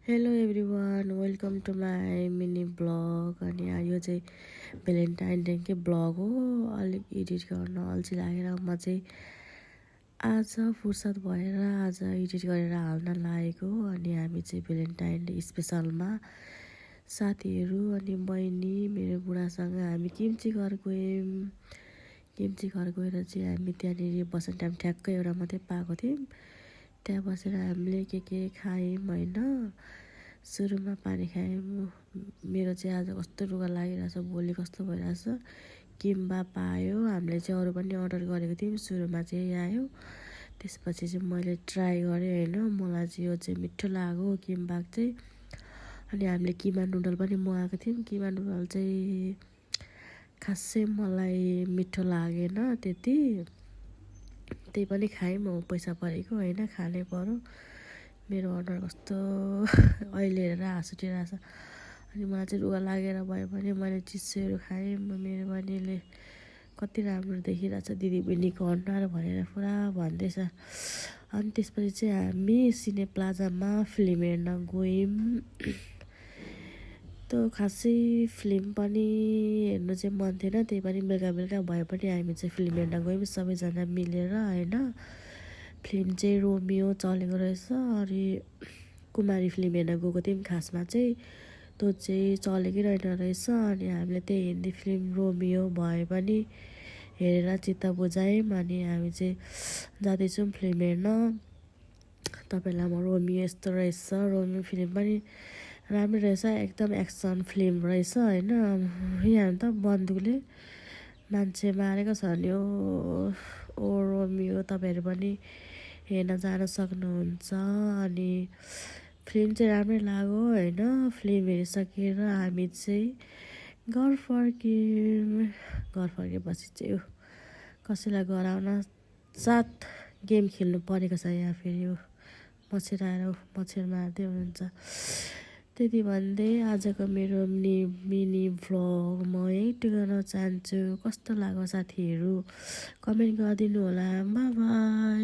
Hello everyone, welcome to my mini vlog. अनि यो चाहिँ भ्यालेन्टाइन डेकै ब्लग हो। अलिक एडिट गर्न अल्छी लागेर म चाहिँ आज फुर्सद भएर आज एडिट गरेर हाल्न लागेको। अनि हामी चाहिँ भ्यालेन्टाइन डे स्पेसलमा साथीहरू अनि बहिनी मेरो बुढासँग हामी किम्ची घर गयौँ। किम्ची घर गएर चाहिँ हामी त्यहाँनिर बस्ने टाइम ठ्याक्कै एउटा मात्रै पाएको थियौँ। त्यहाँ बसेर हामीले के खायौँ होइन। सुरुमा पानी खायौँ। मेरो चाहिँ आज कस्तो रुगा लागिरहेछ, भोलि कस्तो भइरहेछ। किम्बा पायो, हामीले चाहिँ अरू पनि अर्डर गरेको थियौँ। सुरुमा चाहिँ आयो, त्यसपछि चाहिँ मैले ट्राई गरेँ होइन। मलाई चाहिँ यो चाहिँ मिठो लाग्यो किम्बा चाहिँ। अनि हामीले किमा नुडल पनि मगाएको थियौँ। किमा नुडल चाहिँ खासै मलाई मिठो लागेन त्यति, त्यही पनि खाएँ म, पैसा परेको होइन, खानै पर्यो। मेरो अनुहार कस्तो अहिले हेरेर हाँस उठिरहेछ। अनि मलाई चाहिँ रुगा लागेर भयो भने मैले चिसोहरू खाएँ। मेरो बहिनीले कति राम्रो देखिरहेछ दिदी बहिनीको अनुहार भनेर पुरा भन्दैछ। अनि त्यसपछि चाहिँ हामी सिने प्लाजामा फिल्म हेर्न गयौँ। त्यो खासै फिल्म पनि हेर्नु चाहिँ मन थिएन, त्यही पनि बेलुका बेलुका भए पनि हामी चाहिँ फिल्म हेर्न गयौँ सबैजना मिलेर होइन। फिल्म चाहिँ रोमियो चलेको रहेछ। अनि कुमारी फिल्म हेर्न गएको थियौँ खासमा चाहिँ, त्यो चाहिँ चलेकै रहेन रहेछ। अनि हामीले त्यही हिन्दी फिल्म रोमियो भए पनि हेरेर चित्त बुझायौँ। अनि हामी चाहिँ जाँदैछौँ फिल्म हेर्न। तपाईँलाई म रोमियो यस्तो रहेछ, रोमियो फिल्म पनि राम्रो रहेछ, एकदम एक्सन फिल्म रहेछ होइन। यहाँ त बन्दुकले मान्छे मारेको छ नि ओ रोमियो, तपाईँहरू पनि हेर्न जान सक्नुहुन्छ। अनि फिल्म चाहिँ राम्रै लाग्यो होइन। फिल्म हेरिसकेर हामी चाहिँ घर फर्क्यौँ। घर फर्केपछि चाहिँ कसैलाई गराउन साथ गेम खेल्नु परेको छ यहाँ फेरि। मच्छर आएर मच्छर मार्दै हुनुहुन्छ। त्यति भन्दै आजको मेरो मिनी भ्लग म यहीँ टुङ्गाउन चाहन्छु। कस्तो लाग्यो साथीहरू कमेन्ट गरिदिनु होला। By by.